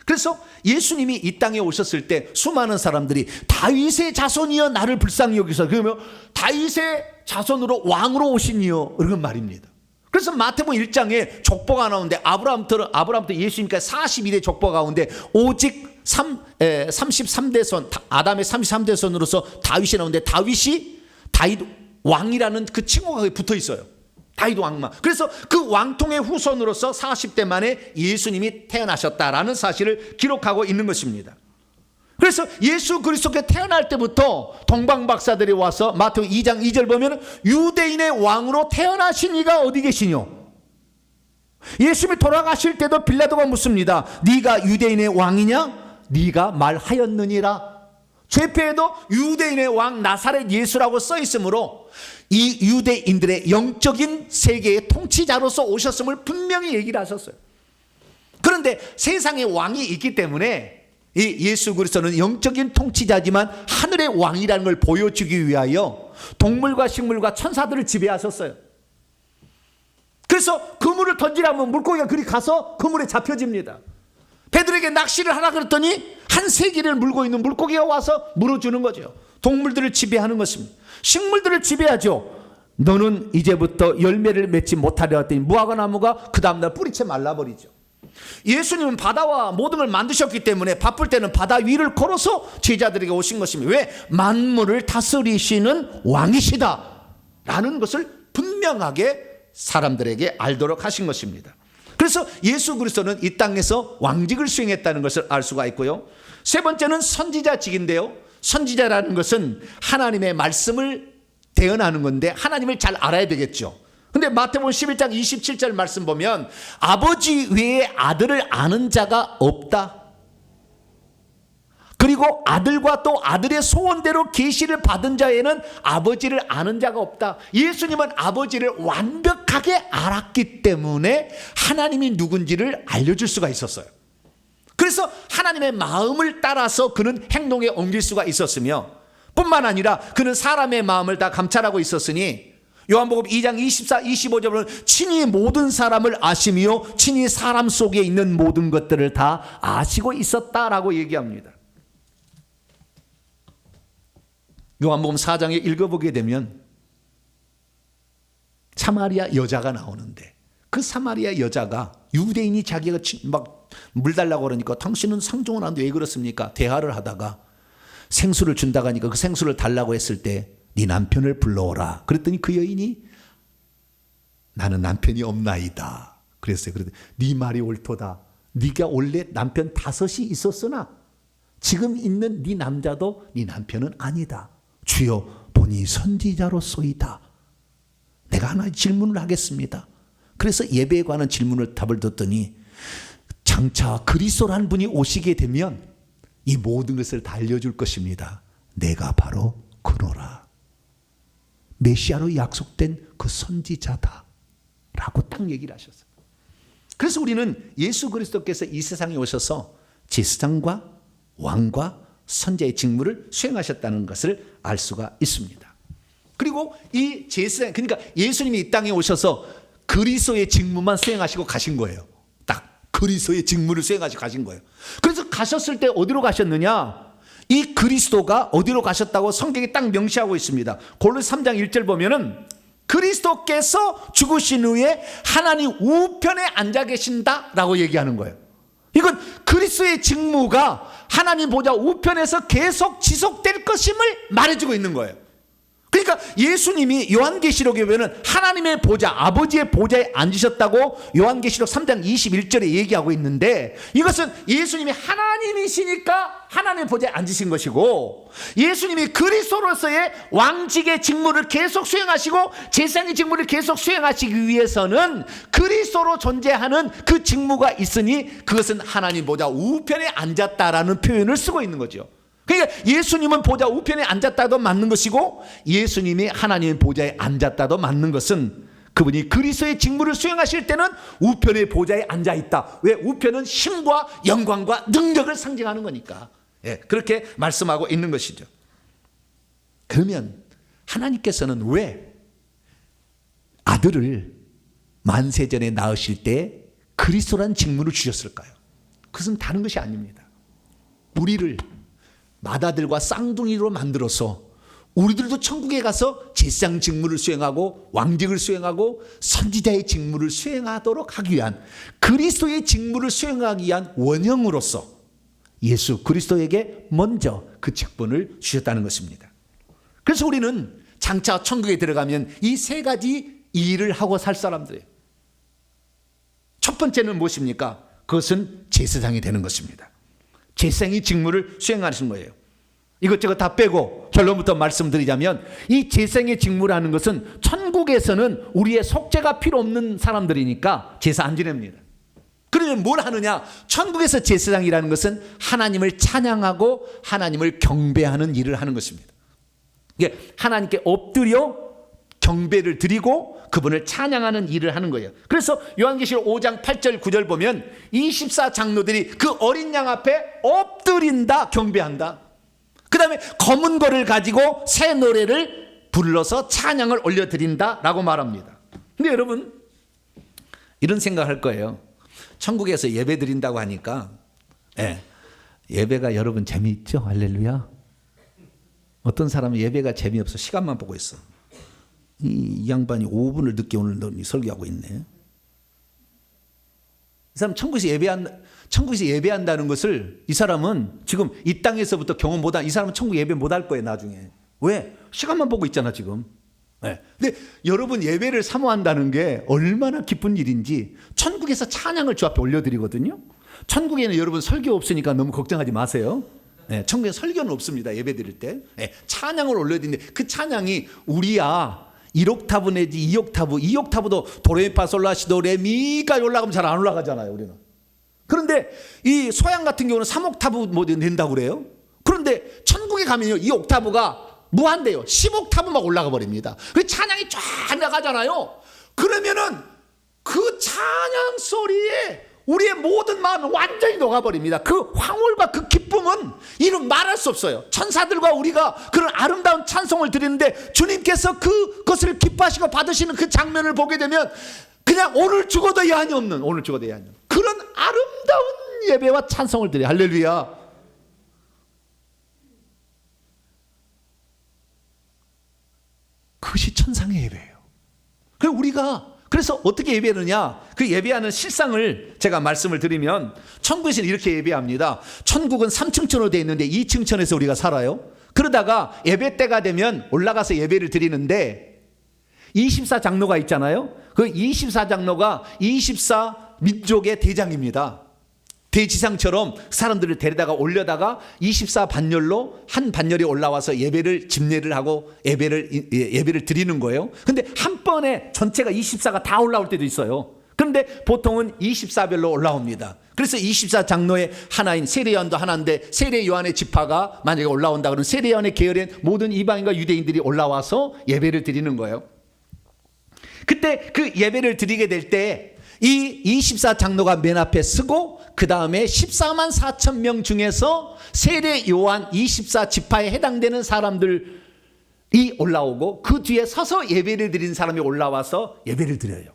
그래서 예수님이 이 땅에 오셨을 때 수많은 사람들이 다윗의 자손이여 나를 불쌍히 여기소서, 그러면 다윗의 자손으로 왕으로 오시니요 이런 말입니다. 그래서 마태복음 1장에 족보가 나오는데 아브라함부터 예수님까지 42대 족보 가운데 오직 33대 손, 아담의 33대 손으로서 다윗이 나오는데 다윗 왕이라는 그 칭호가 붙어 있어요. 다윗 왕만. 그래서 그 왕통의 후손으로서 40대 만에 예수님이 태어나셨다라는 사실을 기록하고 있는 것입니다. 그래서 예수 그리스도께 태어날 때부터 동방 박사들이 와서 마태복음 2장 2절 보면 유대인의 왕으로 태어나신 이가 어디 계시뇨? 예수님이 돌아가실 때도 빌라도가 묻습니다. 네가 유대인의 왕이냐? 네가 말하였느니라. 죄패에도 유대인의 왕 나사렛 예수라고 써 있으므로 이 유대인들의 영적인 세계의 통치자로서 오셨음을 분명히 얘기를 하셨어요. 그런데 세상에 왕이 있기 때문에 이 예수 그리스도는 영적인 통치자지만 하늘의 왕이라는 걸 보여주기 위하여 동물과 식물과 천사들을 지배하셨어요. 그래서 그물을 던지라면 물고기가 그리 가서 그물에 잡혀집니다. 베드로에게 낚시를 하라 그랬더니 한 세기를 물고 있는 물고기가 와서 물어주는 거죠. 동물들을 지배하는 것입니다. 식물들을 지배하죠. 너는 이제부터 열매를 맺지 못하려 했더니 무화과 나무가 그 다음날 뿌리채 말라버리죠. 예수님은 바다와 모든 걸 만드셨기 때문에 바쁠 때는 바다 위를 걸어서 제자들에게 오신 것입니다. 왜? 만물을 다스리시는 왕이시다 라는 것을 분명하게 사람들에게 알도록 하신 것입니다. 그래서 예수 그리스도는 이 땅에서 왕직을 수행했다는 것을 알 수가 있고요. 세 번째는 선지자직인데요. 선지자라는 것은 하나님의 말씀을 대언하는 건데 하나님을 잘 알아야 되겠죠. 근데 마태복음 11장 27절 말씀 보면 아버지 외에 아들을 아는 자가 없다. 그리고 아들과 또 아들의 소원대로 계시를 받은 자에는 아버지를 아는 자가 없다. 예수님은 아버지를 완벽하게 알았기 때문에 하나님이 누군지를 알려줄 수가 있었어요. 그래서 하나님의 마음을 따라서 그는 행동에 옮길 수가 있었으며 뿐만 아니라 그는 사람의 마음을 다 감찰하고 있었으니 요한복음 2장 24, 25절은 친히 모든 사람을 아시며 친히 사람 속에 있는 모든 것들을 다 아시고 있었다라고 얘기합니다. 요한복음 4장에 읽어보게 되면 사마리아 여자가 나오는데 그 사마리아 여자가 유대인이 자기가 막 물 달라고 그러니까 당신은 상종을 하는데 왜 그렇습니까? 대화를 하다가 생수를 준다고 하니까 그 생수를 달라고 했을 때 네 남편을 불러오라. 그랬더니 그 여인이 나는 남편이 없나이다. 그랬어요. 그랬더니 네 말이 옳도다. 네가 원래 남편 5이 있었으나 지금 있는 네 남자도 네 남편은 아니다. 주여 본이 선지자로소이다. 내가 하나 질문을 하겠습니다. 그래서 예배에 관한 질문을 답을 듣더니 장차 그리스도라는 분이 오시게 되면 이 모든 것을 다 알려줄 것입니다. 내가 바로 그노라. 메시아로 약속된 그 선지자다 라고 딱 얘기를 하셨어요. 그래서 우리는 예수 그리스도께서 이 세상에 오셔서 제사장과 왕과 선지자의 직무를 수행하셨다는 것을 알 수가 있습니다. 그리고 이 제사장, 그러니까 예수님이 이 땅에 오셔서 그리스도의 직무만 수행하시고 가신 거예요. 딱 그리스도의 직무를 수행하시고 가신 거예요. 그래서 가셨을 때 어디로 가셨느냐? 이 그리스도가 어디로 가셨다고 성경이 딱 명시하고 있습니다. 골로새 3장 1절 보면은 그리스도께서 죽으신 후에 하나님 우편에 앉아 계신다라고 얘기하는 거예요. 이건 그리스도의 직무가 하나님 보좌 우편에서 계속 지속될 것임을 말해주고 있는 거예요. 그러니까 예수님이 요한계시록에 보면 하나님의 보좌, 아버지의 보좌에 앉으셨다고 요한계시록 3장 21절에 얘기하고 있는데 이것은 예수님이 하나님이시니까 하나님의 보좌에 앉으신 것이고 예수님이 그리스도로서의 왕직의 직무를 계속 수행하시고 제사장의 직무를 계속 수행하시기 위해서는 그리스도로 존재하는 그 직무가 있으니 그것은 하나님 보좌 우편에 앉았다라는 표현을 쓰고 있는 거죠. 그러니까 예수님은 보좌 우편에 앉았다도 맞는 것이고 예수님이 하나님의 보좌에 앉았다도 맞는 것은 그분이 그리스도의 직무를 수행하실 때는 우편의 보좌에 앉아있다. 왜? 우편은 힘과 영광과 능력을 상징하는 거니까. 예, 그렇게 말씀하고 있는 것이죠. 그러면 하나님께서는 왜 아들을 만세전에 낳으실 때 그리스도란 직무를 주셨을까요? 그것은 다른 것이 아닙니다. 우리를 맏아들과 쌍둥이로 만들어서 우리들도 천국에 가서 제사장 직무를 수행하고 왕직을 수행하고 선지자의 직무를 수행하도록 하기 위한 그리스도의 직무를 수행하기 위한 원형으로서 예수 그리스도에게 먼저 그 직분을 주셨다는 것입니다. 그래서 우리는 장차 천국에 들어가면 이 세 가지 일을 하고 살 사람들이에요. 첫 번째는 무엇입니까? 그것은 제사장이 되는 것입니다. 제사장이 직무를 수행하시는 거예요. 이것저것 다 빼고 결론부터 말씀드리자면 이 제사장의 직무라는 것은 천국에서는 우리의 속죄가 필요 없는 사람들이니까 제사 안 지냅니다. 그러면 뭘 하느냐? 천국에서 제사장이라는 것은 하나님을 찬양하고 하나님을 경배하는 일을 하는 것입니다. 이게 하나님께 엎드려 경배를 드리고 그분을 찬양하는 일을 하는 거예요. 그래서 요한계시록 5장 8절 9절 보면 24장로들이 그 어린 양 앞에 엎드린다, 경배한다. 그 다음에 검은 거를 가지고 새 노래를 불러서 찬양을 올려드린다 라고 말합니다. 근데 여러분 이런 생각할 거예요. 천국에서 예배 드린다고 하니까 예배가 여러분 재미있죠? 할렐루야. 어떤 사람은 예배가 재미없어 시간만 보고 있어. 이 양반이 5분을 늦게 오늘 설교하고 있네. 이 사람 천국에서 예배한다는 것을 이 사람은 지금 이 땅에서부터 경험 못한 이 사람은 천국 예배 못할 거예요 나중에. 왜? 시간만 보고 있잖아 지금. 근데 여러분 예배를 사모한다는 게 얼마나 기쁜 일인지 천국에서 찬양을 주 앞에 올려드리거든요. 천국에는 여러분 설교 없으니까 너무 걱정하지 마세요. 천국에 설교는 없습니다. 예배 드릴 때 찬양을 올려드리는데 그 찬양이 우리야 1옥타브 내지 2옥타브 2옥타브도 도레미파솔라시도 레미가 올라가면 잘 안 올라가잖아요 우리는. 그런데 이 소양 같은 경우는 3옥타브 뭐 낸다고 그래요. 그런데 천국에 가면요 이 옥타브가 무한대요. 10옥타브 막 올라가 버립니다. 그 찬양이 쫙 나가잖아요. 그러면은 그 찬양 소리에 우리의 모든 마음이 완전히 녹아버립니다. 그 황홀과 그 기쁨은 이는 말할 수 없어요. 천사들과 우리가 그런 아름다운 찬송을 드리는데 주님께서 그것을 기뻐하시고 받으시는 그 장면을 보게 되면 그냥 오늘 죽어도 여한이 없는 그런 아름다운 예배와 찬송을 드려요. 할렐루야. 그것이 천상의 예배예요. 그래서 어떻게 예배하느냐? 그 예배하는 실상을 제가 말씀을 드리면 천국에서는 이렇게 예배합니다. 천국은 3층천으로 되어 있는데 2층천에서 우리가 살아요. 그러다가 예배 때가 되면 올라가서 예배를 드리는데 24장로가 있잖아요. 그 24장로가 24민족의 대장입니다. 대지상처럼 사람들을 데려다가 올려다가 24반열로 한 반열이 올라와서 예배를 집례를 하고 예배를 드리는 거예요. 근데 한 번에 전체가 24가 다 올라올 때도 있어요. 그런데 보통은 24별로 올라옵니다. 그래서 24장로의 하나인 세례요한도 하나인데 세례요한의 지파가 만약에 올라온다 그러면 세례요한의 계열인 모든 이방인과 유대인들이 올라와서 예배를 드리는 거예요. 그때 그 예배를 드리게 될 때 이 24장로가 맨 앞에 서고 그 다음에 14만 4천 명 중에서 세례 요한 24지파에 해당되는 사람들이 올라오고 그 뒤에 서서 예배를 드리는 사람이 올라와서 예배를 드려요.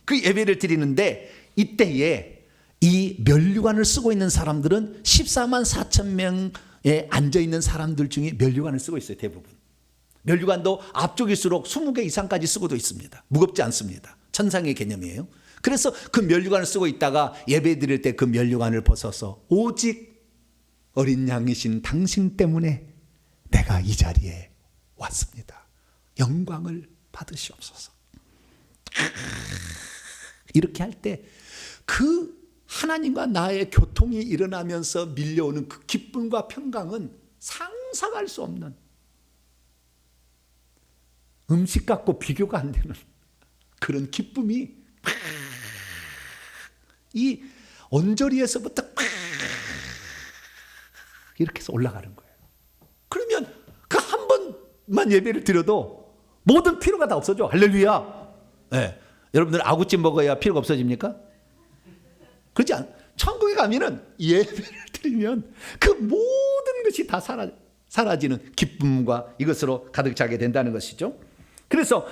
그 예배를 드리는데 이때에 이 면류관을 쓰고 있는 사람들은 14만 4천 명에 앉아있는 사람들 중에 면류관을 쓰고 있어요. 대부분. 면류관도 앞쪽일수록 20개 이상까지 쓰고도 있습니다. 무겁지 않습니다. 천상의 개념이에요. 그래서 그 면류관을 쓰고 있다가 예배 드릴 때 그 면류관을 벗어서 오직 어린 양이신 당신 때문에 내가 이 자리에 왔습니다. 영광을 받으시옵소서. 이렇게 할 때 그 하나님과 나의 교통이 일어나면서 밀려오는 그 기쁨과 평강은 상상할 수 없는 음식 갖고 비교가 안 되는 그런 기쁨이 이 언저리에서부터 이렇게 해서 올라가는 거예요. 그러면 그 한 번만 예배를 드려도 모든 필요가 다 없어져. 할렐루야. 여러분들 아구찜 먹어야 필요가 없어집니까? 그렇지 않아요? 천국에 가면은 예배를 드리면 그 모든 것이 다 사라지는 기쁨과 이것으로 가득 차게 된다는 것이죠. 그래서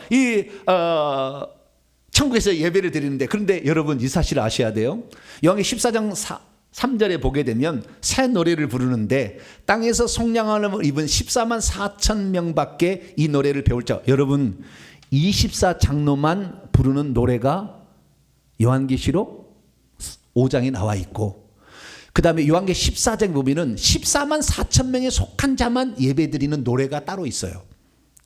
천국에서 예배를 드리는데 그런데 여러분 이 사실을 아셔야 돼요. 요한계시록 14장 3절에 보게 되면 새 노래를 부르는데 땅에서 속량함을 입은 14만 4천 명밖에 이 노래를 배울 자. 여러분 24장로만 부르는 노래가 요한계시록 5장에 나와 있고 그 다음에 요한계 14장에 보면은 14만 4천 명에 속한 자만 예배드리는 노래가 따로 있어요.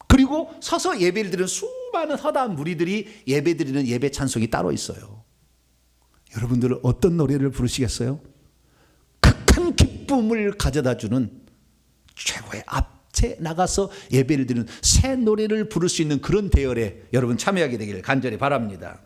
그리고 서서 예배를 드리는 수많은 허다한 무리들이 예배드리는 예배 찬송이 따로 있어요. 여러분들은 어떤 노래를 부르시겠어요? 극한 기쁨을 가져다주는 최고의 앞에 나가서 예배를 드리는 새 노래를 부를 수 있는 그런 대열에 여러분 참여하게 되기를 간절히 바랍니다.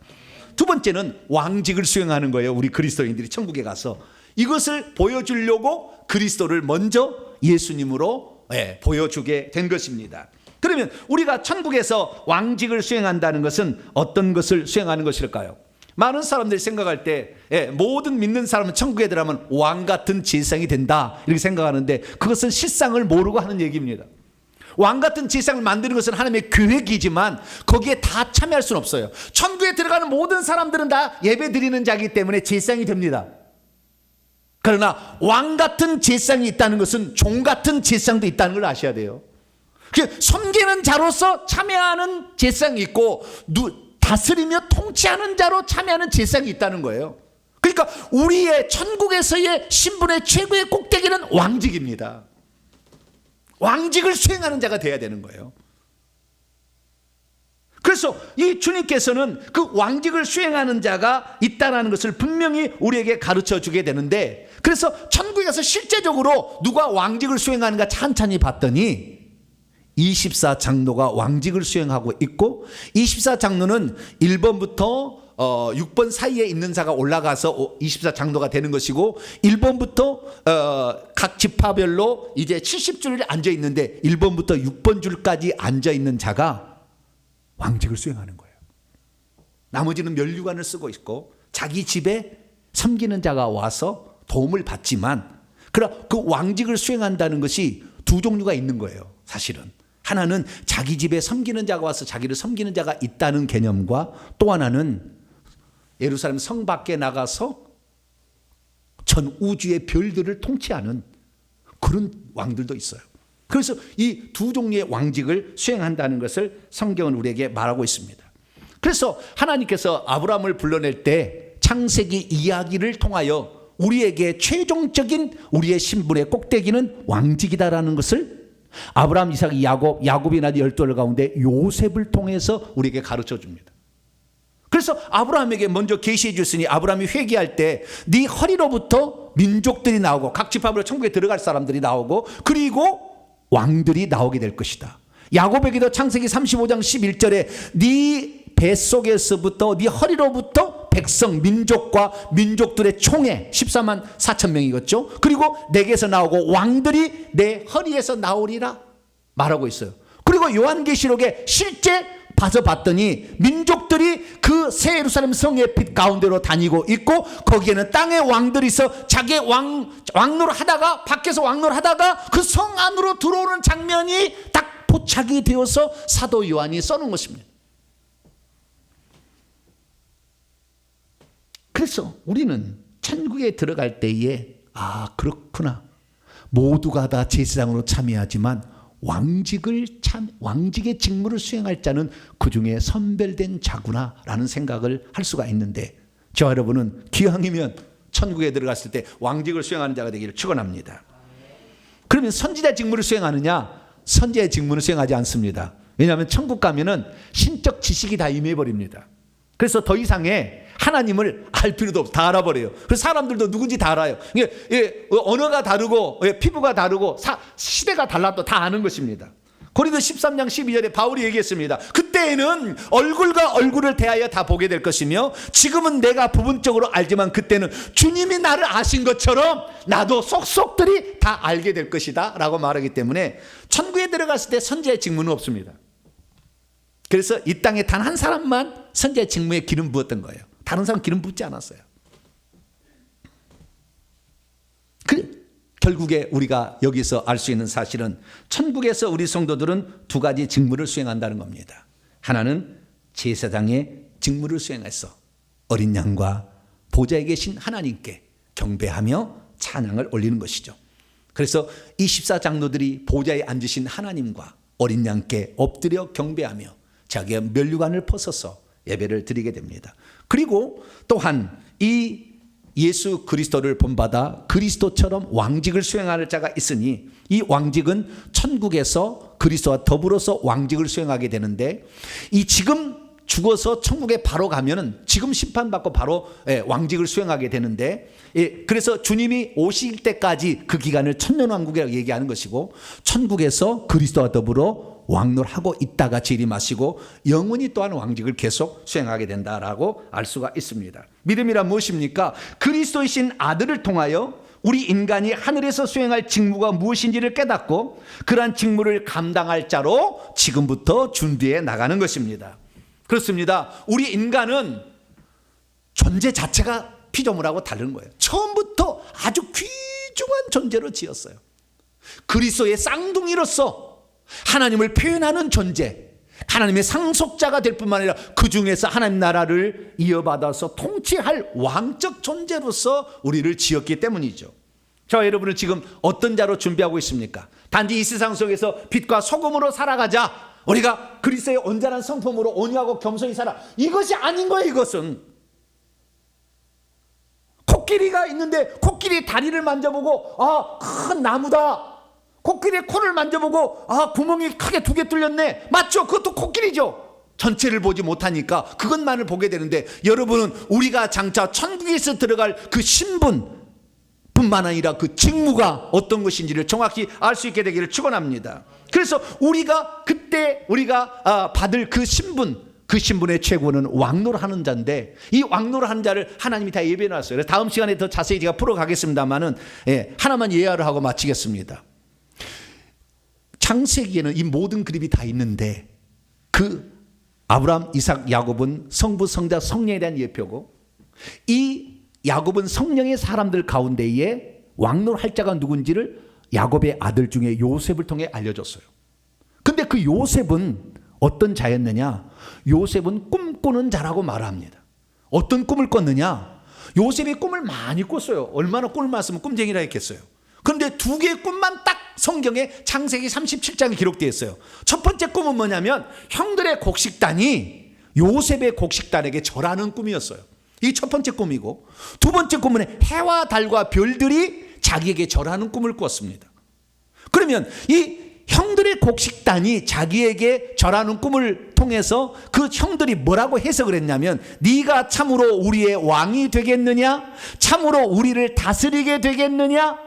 두 번째는 왕직을 수행하는 거예요. 우리 그리스도인들이 천국에 가서 이것을 보여주려고 그리스도를 먼저 예수님으로 보여주게 된 것입니다. 그러면 우리가 천국에서 왕직을 수행한다는 것은 어떤 것을 수행하는 것일까요? 많은 사람들이 생각할 때 모든 믿는 사람은 천국에 들어가면 왕 같은 제사장이 된다 이렇게 생각하는데 그것은 실상을 모르고 하는 얘기입니다. 왕 같은 제사장을 만드는 것은 하나님의 계획이지만 거기에 다 참여할 수는 없어요. 천국에 들어가는 모든 사람들은 다 예배 드리는 자이기 때문에 제사장이 됩니다. 그러나 왕 같은 제사장이 있다는 것은 종 같은 제사장도 있다는 걸 아셔야 돼요. 섬기는 자로서 참여하는 제사장이 있고 다스리며 통치하는 자로 참여하는 제사장이 있다는 거예요. 그러니까 우리의 천국에서의 신분의 최고의 꼭대기는 왕직입니다. 왕직을 수행하는 자가 돼야 되는 거예요. 그래서 이 주님께서는 그 왕직을 수행하는 자가 있다는 것을 분명히 우리에게 가르쳐 주게 되는데, 그래서 천국에 가서 실제적으로 누가 왕직을 수행하는가 찬찬히 봤더니 24장로가 왕직을 수행하고 있고, 24장로는 1번부터 6번 사이에 있는 자가 올라가서 24장로가 되는 것이고, 1번부터 각 지파별로 이제 70줄이 앉아 있는데 1번부터 6번 줄까지 앉아 있는 자가 왕직을 수행하는 거예요. 나머지는 면류관을 쓰고 있고 자기 집에 섬기는 자가 와서 도움을 받지만, 그러나 그 왕직을 수행한다는 것이 두 종류가 있는 거예요. 사실은 하나는 자기 집에 섬기는 자가 와서 자기를 섬기는 자가 있다는 개념과, 또 하나는 예루살렘 성 밖에 나가서 전 우주의 별들을 통치하는 그런 왕들도 있어요. 그래서 이 두 종류의 왕직을 수행한다는 것을 성경은 우리에게 말하고 있습니다. 그래서 하나님께서 아브라함을 불러낼 때 창세기 이야기를 통하여 우리에게 최종적인 우리의 신분의 꼭대기는 왕직이다라는 것을 아브라함, 이삭, 야곱이 낳은 12알 가운데 요셉을 통해서 우리에게 가르쳐 줍니다. 그래서 아브라함에게 먼저 계시해 줬으니 아브라함이 회개할 때 네 허리로부터 민족들이 나오고 각 지파별로 천국에 들어갈 사람들이 나오고 그리고 왕들이 나오게 될 것이다. 야곱에게도 창세기 35장 11절에 네 뱃속에서부터 네 허리로부터 백성 민족과 민족들의 총회 14만 4천 명이겠죠. 그리고 내게서 나오고 왕들이 내 허리에서 나오리라 말하고 있어요. 그리고 요한계시록에 실제 봐서 봤더니 민족들이 그 새 예루살렘 성의 빛 가운데로 다니고 있고, 거기에는 땅의 왕들이 있어 자기 왕노를 하다가 밖에서 왕노를 하다가 그 성 안으로 들어오는 장면이 딱 포착이 되어서 사도 요한이 써놓은 것입니다. 그래서 우리는 천국에 들어갈 때에 그렇구나, 모두가 다 제사장으로 참여하지만 왕직의 직무를 수행할 자는 그 중에 선별된 자구나라는 생각을 할 수가 있는데, 저와 여러분은 기왕이면 천국에 들어갔을 때 왕직을 수행하는 자가 되기를 축원합니다. 그러면 선지자 직무를 수행하느냐? 선지자의 직무는 수행하지 않습니다. 왜냐하면 천국 가면은 신적 지식이 다 임해버립니다. 그래서 더 이상의 하나님을 알 필요도 없어. 다 알아버려요. 그래서 사람들도 누군지 다 알아요. 언어가 다르고 피부가 다르고 시대가 달라도 다 아는 것입니다. 고린도 13장 12절에 바울이 얘기했습니다. 그때에는 얼굴과 얼굴을 대하여 다 보게 될 것이며 지금은 내가 부분적으로 알지만 그때는 주님이 나를 아신 것처럼 나도 속속들이 다 알게 될 것이다 라고 말하기 때문에 천국에 들어갔을 때 선지자의 직무는 없습니다. 그래서 이 땅에 단 한 사람만 선지자의 직무에 기름 부었던 거예요. 다른 사람 기름 붓지 않았어요. 결국에 우리가 여기서 알 수 있는 사실은 천국에서 우리 성도들은 두 가지 직무를 수행한다는 겁니다. 하나는 제사장의 직무를 수행해서 어린 양과 보좌에 계신 하나님께 경배하며 찬양을 올리는 것이죠. 그래서 24장로들이 보좌에 앉으신 하나님과 어린 양께 엎드려 경배하며 자기의 면류관을 벗어서 예배를 드리게 됩니다. 그리고 또한 이 예수 그리스도를 본받아 그리스도처럼 왕직을 수행할 자가 있으니 이 왕직은 천국에서 그리스도와 더불어서 왕직을 수행하게 되는데, 이 지금 죽어서 천국에 바로 가면은 지금 심판받고 바로 왕직을 수행하게 되는데, 그래서 주님이 오실 때까지 그 기간을 천년왕국이라고 얘기하는 것이고, 천국에서 그리스도와 더불어 왕노하고 있다가 재림하시고 영원히 또한 왕직을 계속 수행하게 된다라고 알 수가 있습니다. 믿음이란 무엇입니까? 그리스도이신 아들을 통하여 우리 인간이 하늘에서 수행할 직무가 무엇인지를 깨닫고 그러한 직무를 감당할 자로 지금부터 준비해 나가는 것입니다. 그렇습니다. 우리 인간은 존재 자체가 피조물하고 다른 거예요. 처음부터 아주 귀중한 존재로 지었어요. 그리스도의 쌍둥이로서 하나님을 표현하는 존재, 하나님의 상속자가 될 뿐만 아니라 그 중에서 하나님 나라를 이어받아서 통치할 왕적 존재로서 우리를 지었기 때문이죠. 저 여러분은 지금 어떤 자로 준비하고 있습니까? 단지 이 세상 속에서 빛과 소금으로 살아가자, 우리가 그리스도의 온전한 성품으로 온유하고 겸손히 살아, 이것이 아닌 거예요. 이것은 코끼리가 있는데 코끼리 다리를 만져보고 큰 나무다, 코끼리의 코를 만져보고 구멍이 크게 2개 뚫렸네, 맞죠? 그것도 코끼리죠. 전체를 보지 못하니까 그것만을 보게 되는데, 여러분은 우리가 장차 천국에서 들어갈 그 신분 뿐만 아니라 그 직무가 어떤 것인지를 정확히 알 수 있게 되기를 축원합니다. 그래서 우리가 그때 우리가 받을 그 신분, 그 신분의 최고는 왕노를 하는 자인데, 이 왕노를 하는 자를 하나님이 다 예배해 놨어요. 그래서 다음 시간에 더 자세히 제가 풀어가겠습니다만은 하나만 예화를 하고 마치겠습니다. 창세기에는 이 모든 그림이 다 있는데, 그 아브라함, 이삭, 야곱은 성부, 성자, 성령에 대한 예표고, 이 야곱은 성령의 사람들 가운데에 왕노를 할 자가 누군지를 야곱의 아들 중에 요셉을 통해 알려줬어요. 근데 그 요셉은 어떤 자였느냐? 요셉은 꿈꾸는 자라고 말합니다. 어떤 꿈을 꿨느냐? 요셉이 꿈을 많이 꿨어요. 얼마나 꿈을 많았으면 꿈쟁이라 했겠어요. 그런데 2개의 꿈만 딱 성경에 창세기 37장에 기록되어 있어요. 첫 번째 꿈은 뭐냐면 형들의 곡식단이 요셉의 곡식단에게 절하는 꿈이었어요. 이게 첫 번째 꿈이고, 두 번째 꿈은 해와 달과 별들이 자기에게 절하는 꿈을 꿨습니다. 그러면 이 형들의 곡식단이 자기에게 절하는 꿈을 통해서 그 형들이 뭐라고 해석을 했냐면, 네가 참으로 우리의 왕이 되겠느냐? 참으로 우리를 다스리게 되겠느냐?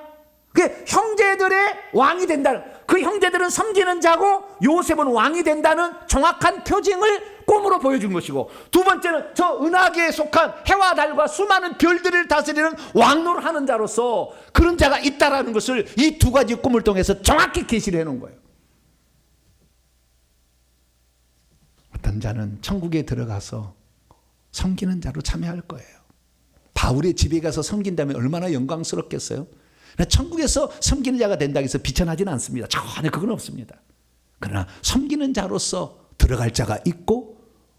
그 형제들의 왕이 된다는, 그 형제들은 섬기는 자고 요셉은 왕이 된다는 정확한 표징을 꿈으로 보여준 것이고, 두 번째는 저 은하계에 속한 해와 달과 수많은 별들을 다스리는 왕노를 하는 자로서 그런 자가 있다라는 것을 이 2가지 꿈을 통해서 정확히 계시를 해놓은 거예요. 어떤 자는 천국에 들어가서 섬기는 자로 참여할 거예요. 바울의 집에 가서 섬긴다면 얼마나 영광스럽겠어요? 천국에서 섬기는 자가 된다고 해서 비천하지는 않습니다. 전혀 그건 없습니다. 그러나 섬기는 자로서 들어갈 자가 있고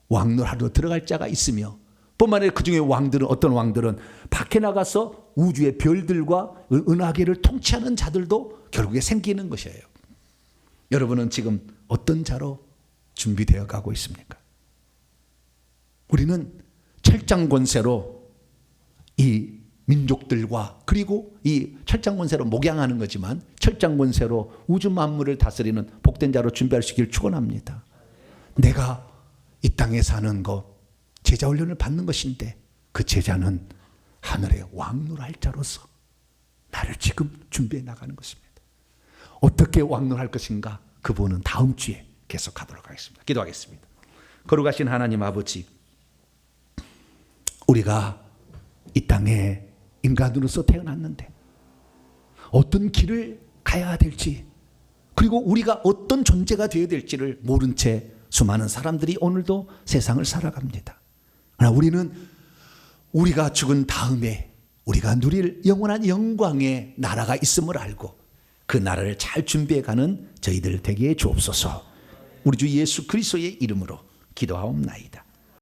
왕노하러 들어갈 자가 있으며, 뿐만 아니라 그 중에 왕들은, 어떤 왕들은 밖에 나가서 우주의 별들과 은하계를 통치하는 자들도 결국에 생기는 것이에요. 여러분은 지금 어떤 자로 준비되어 가고 있습니까? 우리는 철장 권세로 이 민족들과 그리고 이 철장 권세로 목양하는 거지만, 철장 권세로 우주 만물을 다스리는 복된 자로 준비할 수 있기를 축원합니다. 내가 이 땅에 사는 것, 제자 훈련을 받는 것인데, 그 제자는 하늘의 왕노를 할 자로서 나를 지금 준비해 나가는 것입니다. 어떻게 왕노를 할 것인가? 그 부분은 다음 주에 계속하도록 하겠습니다. 기도하겠습니다. 거룩하신 하나님 아버지, 우리가 이 땅에 인간으로서 태어났는데 어떤 길을 가야 될지, 그리고 우리가 어떤 존재가 되어야 될지를 모른 채 수많은 사람들이 오늘도 세상을 살아갑니다. 그러나 우리는 우리가 죽은 다음에 우리가 누릴 영원한 영광의 나라가 있음을 알고 그 나라를 잘 준비해가는 저희들 되게 주옵소서. 우리 주 예수 그리스도의 이름으로 기도하옵나이다.